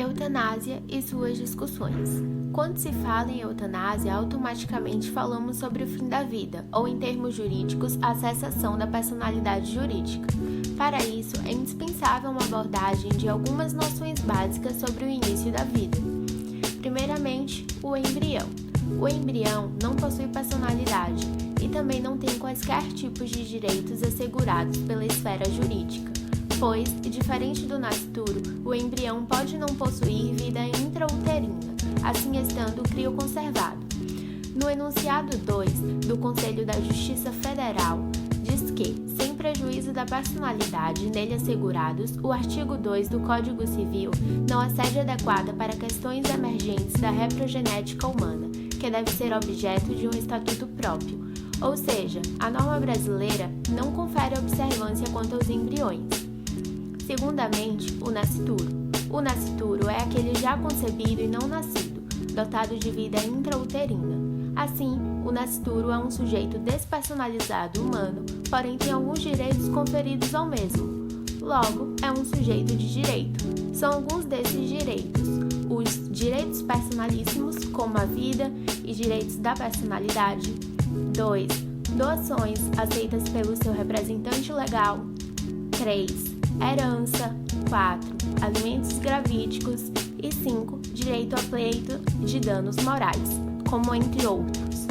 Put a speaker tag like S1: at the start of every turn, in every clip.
S1: Eutanásia e suas discussões. Quando se fala em eutanásia, automaticamente falamos sobre o fim da vida, ou em termos jurídicos, a cessação da personalidade jurídica. Para isso, é indispensável uma abordagem de algumas noções básicas sobre o início da vida. Primeiramente, o embrião. O embrião não possui personalidade e também não tem quaisquer tipos de direitos assegurados pela esfera jurídica, pois, diferente do nascituro, o embrião pode não possuir vida intrauterina, assim estando crioconservado. No enunciado 2 do Conselho da Justiça Federal, diz que, sem prejuízo da personalidade nele assegurados, o artigo 2 do Código Civil não é sede adequada para questões emergentes da reprogenética humana, que deve ser objeto de um estatuto próprio, ou seja, a norma brasileira não confere observância quanto aos embriões. Segundamente, o nascituro. O nascituro é aquele já concebido e não nascido, dotado de vida intrauterina. Assim, o nascituro é um sujeito despersonalizado humano, porém tem alguns direitos conferidos ao mesmo. Logo, é um sujeito de direito. São alguns desses direitos: os direitos personalíssimos, como a vida e direitos da personalidade. 2. Doações aceitas pelo seu representante legal. 3. Herança. 4. Alimentos gravídicos. E 5. Direito a pleito de danos morais, como entre outros.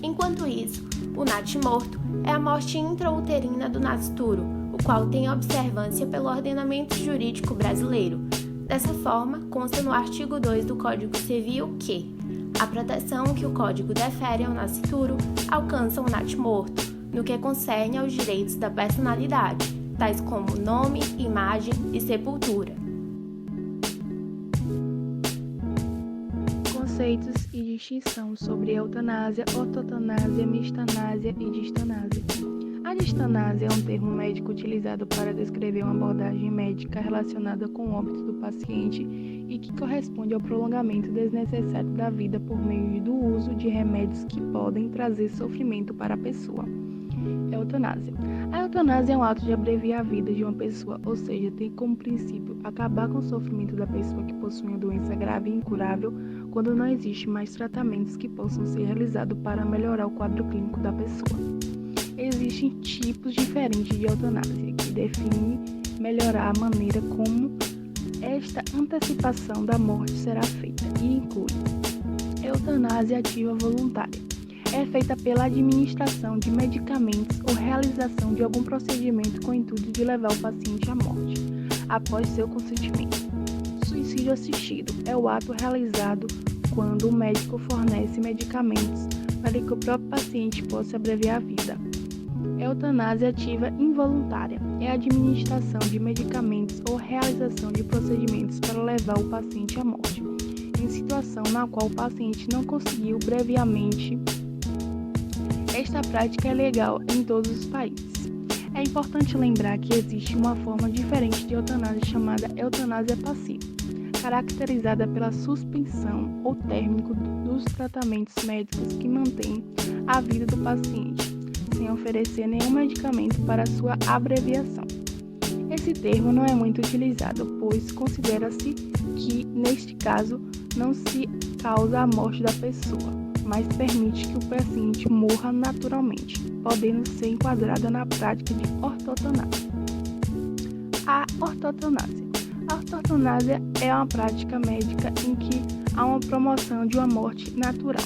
S1: Enquanto isso, o natimorto é a morte intrauterina do nascituro, o qual tem observância pelo ordenamento jurídico brasileiro. Dessa forma, consta no artigo 2 do Código Civil que a proteção que o Código defere ao nascituro alcança o natimorto, no que concerne aos direitos da personalidade, tais como nome, imagem e sepultura.
S2: Conceitos e distinção sobre eutanásia, ortotanásia, mistanásia e distanásia. A distanásia é um termo médico utilizado para descrever uma abordagem médica relacionada com o óbito do paciente e que corresponde ao prolongamento desnecessário da vida por meio do uso de remédios que podem trazer sofrimento para a pessoa. Eutanásia. A eutanásia é um ato de abreviar a vida de uma pessoa, ou seja, tem como princípio acabar com o sofrimento da pessoa que possui uma doença grave e incurável quando não existe mais tratamentos que possam ser realizados para melhorar o quadro clínico da pessoa. Existem tipos diferentes de eutanásia, que definem melhorar a maneira como esta antecipação da morte será feita e inclui eutanásia ativa voluntária. É feita pela administração de medicamentos ou realização de algum procedimento com o intuito de levar o paciente à morte, após seu consentimento. Suicídio assistido é o ato realizado quando o médico fornece medicamentos para que o próprio paciente possa abreviar a vida. Eutanásia ativa involuntária é a administração de medicamentos ou realização de procedimentos para levar o paciente à morte, em situação na qual o paciente não conseguiu brevemente. Esta prática é legal em todos os países. É importante lembrar que existe uma forma diferente de eutanásia chamada eutanásia passiva, caracterizada pela suspensão ou término dos tratamentos médicos que mantêm a vida do paciente, sem oferecer nenhum medicamento para sua abreviação. Esse termo não é muito utilizado, pois considera-se que, neste caso, não se causa a morte da pessoa, mas permite que o paciente morra naturalmente, podendo ser enquadrada na prática de ortotanásia. A ortotanásia. A ortotanásia é uma prática médica em que há uma promoção de uma morte natural,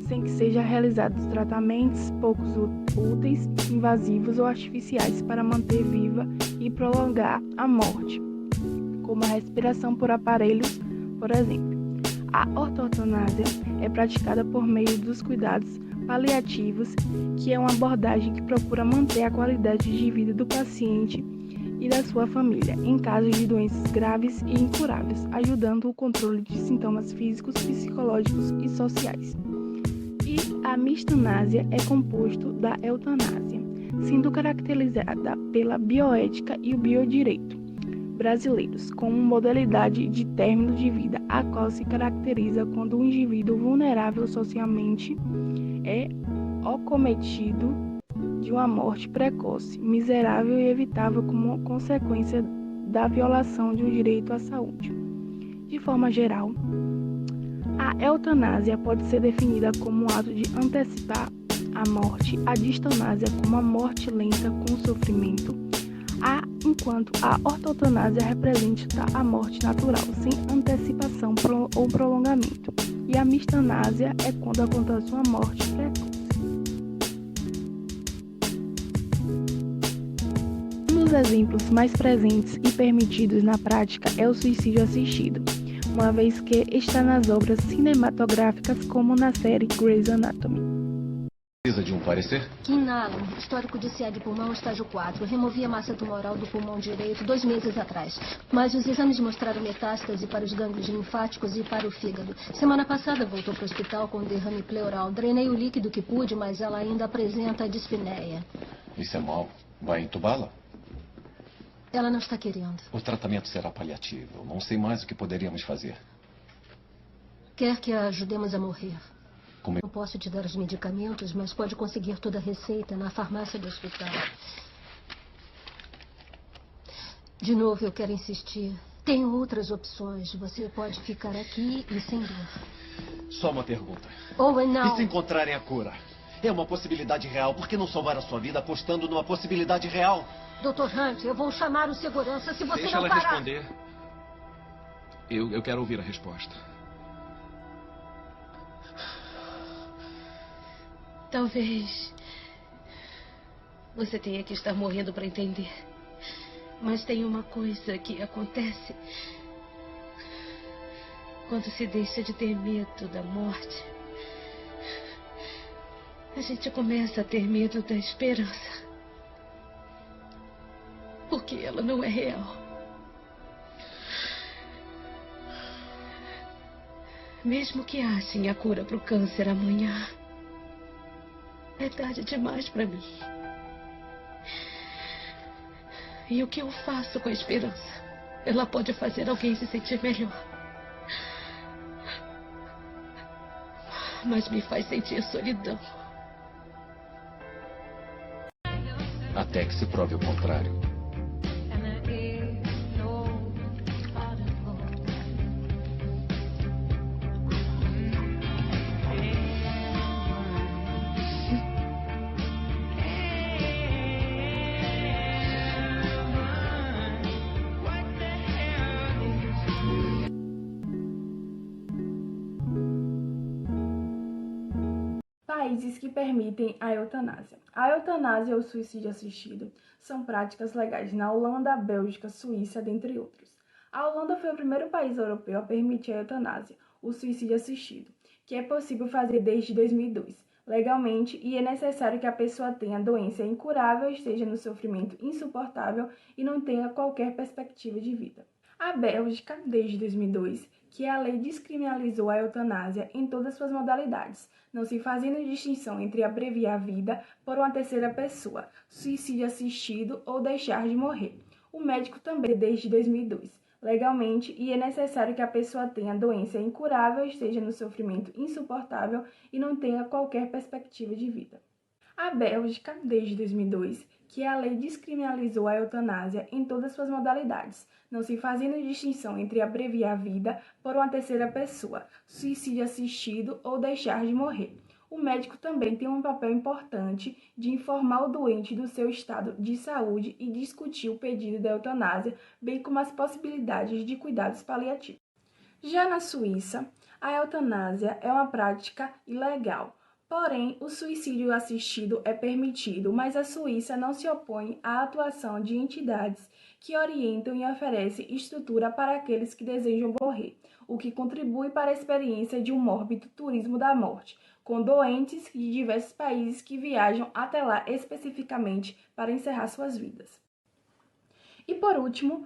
S2: sem que sejam realizados tratamentos poucos úteis, invasivos ou artificiais para manter viva e prolongar a morte, como a respiração por aparelhos, por exemplo. A ortotanásia é praticada por meio dos cuidados paliativos, que é uma abordagem que procura manter a qualidade de vida do paciente e da sua família em casos de doenças graves e incuráveis, ajudando o controle de sintomas físicos, psicológicos e sociais. E a mistanásia é composto da eutanásia, sendo caracterizada pela bioética e o biodireito brasileiros como modalidade de término de vida, a qual se caracteriza quando o indivíduo vulnerável socialmente é acometido de uma morte precoce, miserável e evitável como consequência da violação de um direito à saúde. De forma geral, a eutanásia pode ser definida como um ato de antecipar a morte, a distanásia como a morte lenta com sofrimento, enquanto a ortotanásia representa a morte natural, sem antecipação ou prolongamento, e a mistanásia é quando acontece uma morte precoce. Um dos exemplos mais presentes e permitidos na prática é o suicídio assistido, uma vez que está nas obras cinematográficas como na série Grey's Anatomy.
S3: Precisa de um parecer?
S4: Inalo, histórico de CA de pulmão, estágio 4. Removi a massa tumoral do pulmão direito 2 meses atrás. Mas os exames mostraram metástase para os gânglios linfáticos e para o fígado. Semana passada voltou para o hospital com derrame pleural. Drenei o líquido que pude, mas ela ainda apresenta dispneia.
S3: Isso é mau. Vai entubá-la?
S4: Ela não está querendo.
S3: O tratamento será paliativo. Não sei mais o que poderíamos fazer.
S4: Quer que a ajudemos a morrer?
S3: Como...
S4: Não posso te dar os medicamentos, mas pode conseguir toda a receita na farmácia do hospital. De novo, eu quero insistir. Tem outras opções. Você pode ficar aqui e sem dor.
S3: Só uma pergunta.
S4: Owen, não.
S3: E se encontrarem a cura? É uma possibilidade real. Por que não salvar a sua vida apostando numa possibilidade real?
S4: Dr. Hunt, eu vou chamar o segurança se você
S5: Deixa
S4: não
S5: ela
S4: parar.
S5: responder. Eu quero ouvir a resposta.
S6: Talvez você tenha que estar morrendo para entender. Mas tem uma coisa que acontece quando se deixa de ter medo da morte. A gente começa a ter medo da esperança. Porque ela não é real. Mesmo que achem a cura para o câncer amanhã, é tarde demais para mim. E o que eu faço com a esperança? Ela pode fazer alguém se sentir melhor. Mas me faz sentir solidão.
S3: Até que se prove o contrário.
S2: Países que permitem a eutanásia. A eutanásia ou suicídio assistido são práticas legais na Holanda, Bélgica, Suíça, dentre outros. A Holanda foi o primeiro país europeu a permitir a eutanásia, o suicídio assistido, que é possível fazer desde 2002, legalmente, e é necessário que a pessoa tenha doença incurável, esteja no sofrimento insuportável e não tenha qualquer perspectiva de vida. A Bélgica, desde 2002, que a lei descriminalizou a eutanásia em todas suas modalidades, não se fazendo distinção entre abreviar a vida por uma terceira pessoa, suicídio assistido ou deixar de morrer. O médico também, desde 2002, legalmente, e é necessário que a pessoa tenha doença incurável, esteja no sofrimento insuportável e não tenha qualquer perspectiva de vida. A Bélgica, desde 2002, que a lei descriminalizou a eutanásia em todas suas modalidades, não se fazendo distinção entre abreviar a vida por uma terceira pessoa, suicídio assistido ou deixar de morrer. O médico também tem um papel importante de informar o doente do seu estado de saúde e discutir o pedido da eutanásia, bem como as possibilidades de cuidados paliativos. Já na Suíça, a eutanásia é uma prática ilegal. Porém, o suicídio assistido é permitido, mas a Suíça não se opõe à atuação de entidades que orientam e oferecem estrutura para aqueles que desejam morrer, o que contribui para a experiência de um mórbido turismo da morte, com doentes de diversos países que viajam até lá especificamente para encerrar suas vidas. E por último,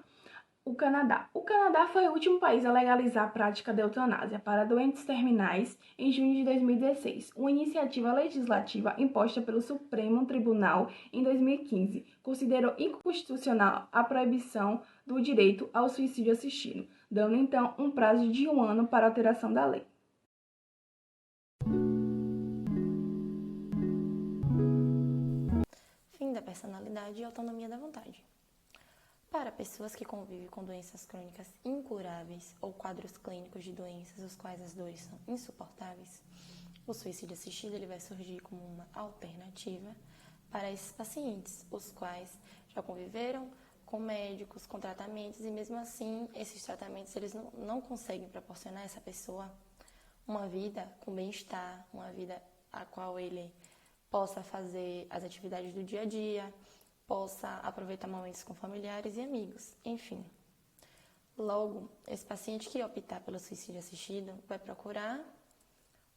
S2: o Canadá. O Canadá foi o último país a legalizar a prática da eutanásia para doentes terminais em junho de 2016, uma iniciativa legislativa imposta pelo Supremo Tribunal em 2015, considerou inconstitucional a proibição do direito ao suicídio assistido, dando então um prazo de 1 ano para a alteração da lei.
S1: Fim da personalidade e autonomia da vontade.
S7: Para pessoas que convivem com doenças crônicas incuráveis ou quadros clínicos de doenças os quais as dores são insuportáveis, o suicídio assistido ele vai surgir como uma alternativa para esses pacientes, os quais já conviveram com médicos, com tratamentos, e mesmo assim esses tratamentos eles não conseguem proporcionar a essa pessoa uma vida com bem-estar, uma vida a qual ele possa fazer as atividades do dia a dia, possa aproveitar momentos com familiares e amigos, enfim. Logo, esse paciente que optar pelo suicídio assistido vai procurar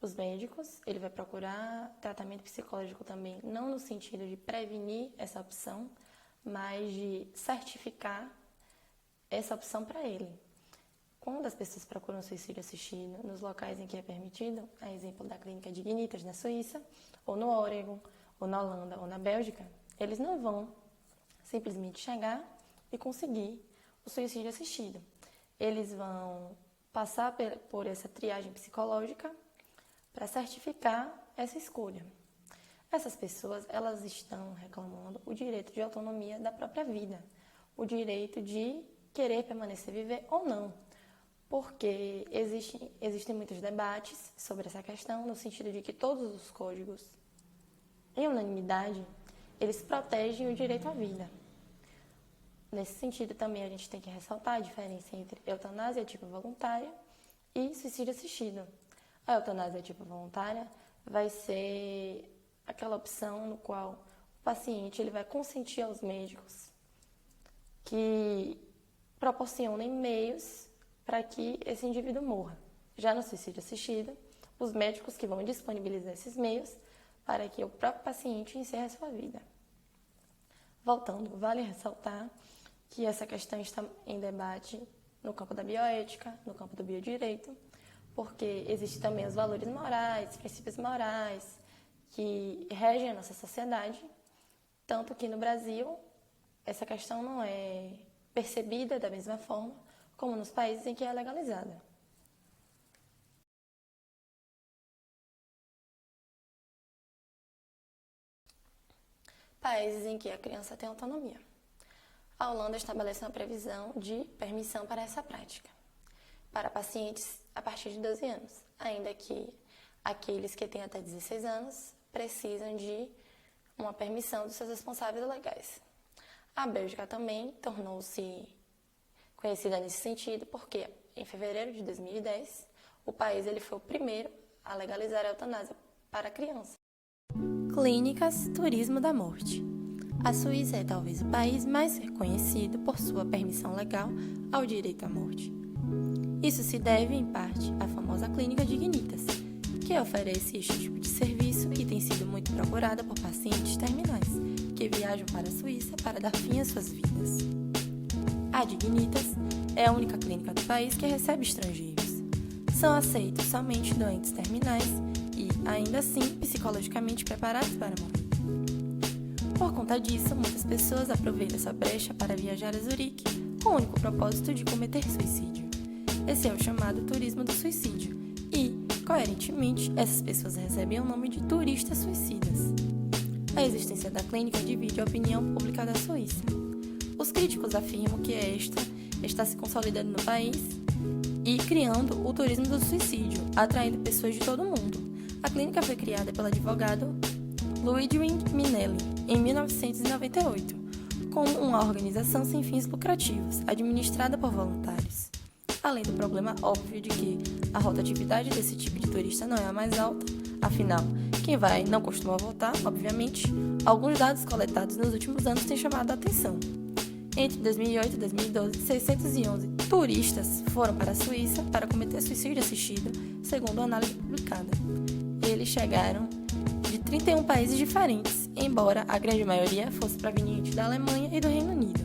S7: os médicos, ele vai procurar tratamento psicológico também, não no sentido de prevenir essa opção, mas de certificar essa opção para ele. Quando as pessoas procuram suicídio assistido nos locais em que é permitido, a exemplo da clínica de Ignitas na Suíça, ou no Oregon, ou na Holanda, ou na Bélgica, eles não vão simplesmente chegar e conseguir o suicídio assistido. Eles vão passar por essa triagem psicológica para certificar essa escolha. Essas pessoas, elas estão reclamando o direito de autonomia da própria vida, o direito de querer permanecer viver ou não, porque existem muitos debates sobre essa questão, no sentido de que todos os códigos, em unanimidade, eles protegem o direito à vida. Nesse sentido, também a gente tem que ressaltar a diferença entre eutanásia tipo voluntária e suicídio assistido. A eutanásia tipo voluntária vai ser aquela opção no qual o paciente ele vai consentir aos médicos que proporcionem meios para que esse indivíduo morra. Já no suicídio assistido, os médicos que vão disponibilizar esses meios para que o próprio paciente encerre a sua vida. Voltando, vale ressaltar que essa questão está em debate no campo da bioética, no campo do biodireito, porque existem também os valores morais, princípios morais que regem a nossa sociedade, tanto que no Brasil essa questão não é percebida da mesma forma como nos países em que é legalizada. Países em que a criança tem autonomia. A Holanda estabelece uma previsão de permissão para essa prática, para pacientes a partir de 12 anos, ainda que aqueles que têm até 16 anos precisam de uma permissão dos seus responsáveis legais. A Bélgica também tornou-se conhecida nesse sentido porque, em fevereiro de 2010, o país ele foi o primeiro a legalizar a eutanásia para crianças. Clínicas Turismo da Morte. A Suíça é talvez o país mais reconhecido por sua permissão legal ao direito à morte. Isso se deve, em parte, à famosa clínica de Ignitas, que oferece este tipo de serviço e tem sido muito procurada por pacientes terminais, que viajam para a Suíça para dar fim às suas vidas. A de Ignitas é a única clínica do país que recebe estrangeiros. São aceitos somente doentes terminais e, ainda assim, psicologicamente preparados para morrer. Por conta disso, muitas pessoas aproveitam essa brecha para viajar a Zurique com o único propósito de cometer suicídio. Esse é o chamado turismo do suicídio e, coerentemente, essas pessoas recebem o nome de turistas suicidas. A existência da clínica divide a opinião pública da Suíça. Os críticos afirmam que esta está se consolidando no país e criando o turismo do suicídio, atraindo pessoas de todo o mundo. A clínica foi criada pelo advogado Ludwig Minelli em 1998, como uma organização sem fins lucrativos, administrada por voluntários. Além do problema óbvio de que a rotatividade desse tipo de turista não é a mais alta, afinal, quem vai não costuma voltar, obviamente, alguns dados coletados nos últimos anos têm chamado a atenção. Entre 2008 e 2012, 611 turistas foram para a Suíça para cometer suicídio assistido, segundo a análise publicada. Eles chegaram de 31 países diferentes, embora a grande maioria fosse proveniente da Alemanha e do Reino Unido.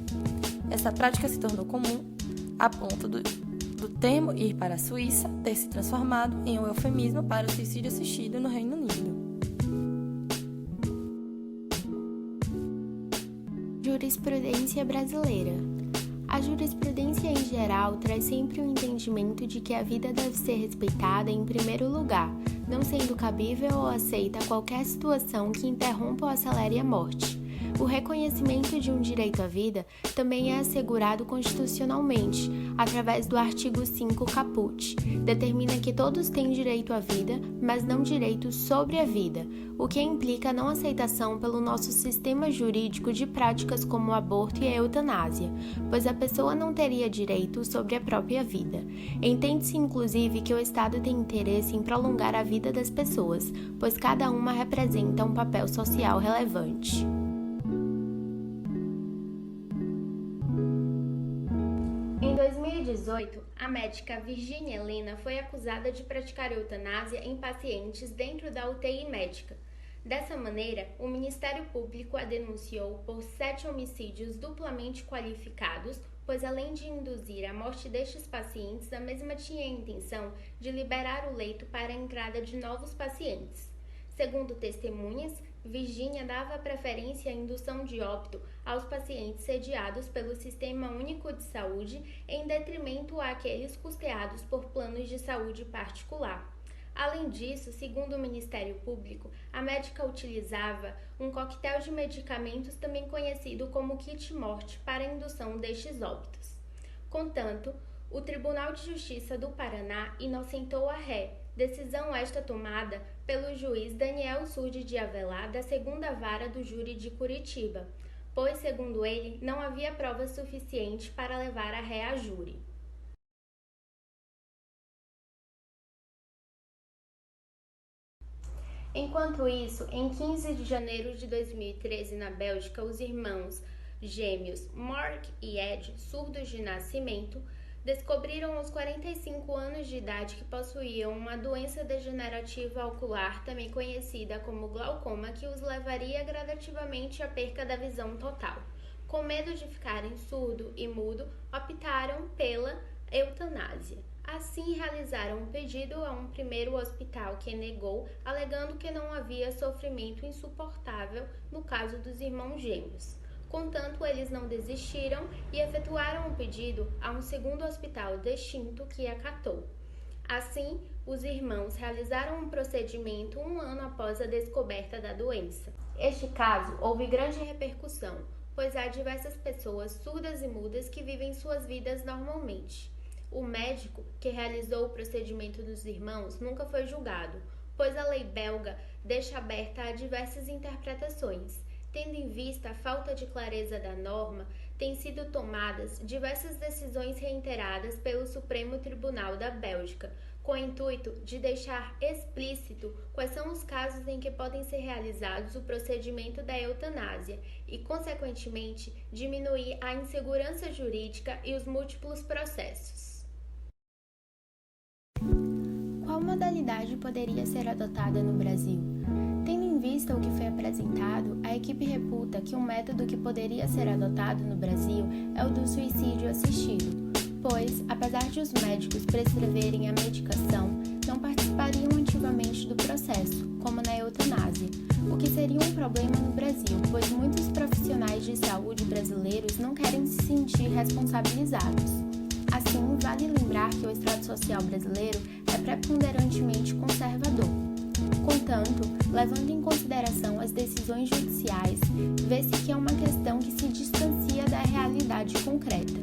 S7: Essa prática se tornou comum a ponto do termo ir para a Suíça ter se transformado em um eufemismo para o suicídio assistido no Reino Unido.
S1: Jurisprudência brasileira. A jurisprudência em geral traz sempre o entendimento de que a vida deve ser respeitada em primeiro lugar, não sendo cabível ou aceita qualquer situação que interrompa ou acelere a morte. O reconhecimento de um direito à vida também é assegurado constitucionalmente, através do artigo 5 caput. Determina que todos têm direito à vida, mas não direito sobre a vida, o que implica a não aceitação pelo nosso sistema jurídico de práticas como o aborto e a eutanásia, pois a pessoa não teria direito sobre a própria vida. Entende-se, inclusive, que o Estado tem interesse em prolongar a vida das pessoas, pois cada uma representa um papel social relevante. Em 2018, a médica Virginia Helena foi acusada de praticar eutanásia em pacientes dentro da UTI médica. Dessa maneira, o Ministério Público a denunciou por 7 homicídios duplamente qualificados, pois além de induzir a morte destes pacientes, a mesma tinha a intenção de liberar o leito para a entrada de novos pacientes. Segundo testemunhas, Virginia dava preferência à indução de óbito aos pacientes sediados pelo Sistema Único de Saúde, em detrimento àqueles custeados por planos de saúde particular. Além disso, segundo o Ministério Público, a médica utilizava um coquetel de medicamentos também conhecido como kit-morte para a indução destes óbitos. Contanto, o Tribunal de Justiça do Paraná inocentou a ré, decisão esta tomada pelo juiz Daniel Surdi de Avelar, da 2ª Vara do Júri de Curitiba, pois, segundo ele, não havia prova suficiente para levar a ré a júri. Enquanto isso, em 15 de janeiro de 2013, na Bélgica, os irmãos gêmeos Mark e Ed, surdos de nascimento, descobriram aos 45 anos de idade que possuíam uma doença degenerativa ocular, também conhecida como glaucoma, que os levaria gradativamente à perca da visão total. Com medo de ficarem surdo e mudo, optaram pela eutanásia. Assim, realizaram um pedido a um primeiro hospital que negou, alegando que não havia sofrimento insuportável no caso dos irmãos gêmeos. Contanto, eles não desistiram e efetuaram um pedido a um segundo hospital distinto que acatou. Assim, os irmãos realizaram um procedimento 1 ano após a descoberta da doença. Este caso houve grande repercussão, pois há diversas pessoas surdas e mudas que vivem suas vidas normalmente. O médico que realizou o procedimento dos irmãos nunca foi julgado, pois a lei belga deixa aberta a diversas interpretações. Tendo em vista a falta de clareza da norma, têm sido tomadas diversas decisões reiteradas pelo Supremo Tribunal da Bélgica, com o intuito de deixar explícito quais são os casos em que podem ser realizados o procedimento da eutanásia e, consequentemente, diminuir a insegurança jurídica e os múltiplos processos. Qual modalidade poderia ser adotada no Brasil? Tendo em vista o que foi apresentado, a equipe reputa que um método que poderia ser adotado no Brasil é o do suicídio assistido, pois, apesar de os médicos prescreverem a medicação, não participariam ativamente do processo, como na eutanásia, o que seria um problema no Brasil, pois muitos profissionais de saúde brasileiros não querem se sentir responsabilizados. Assim, vale lembrar que o estrato social brasileiro é preponderantemente conservador. Contanto, levando em consideração as decisões judiciais, vê-se que é uma questão que se distancia da realidade concreta.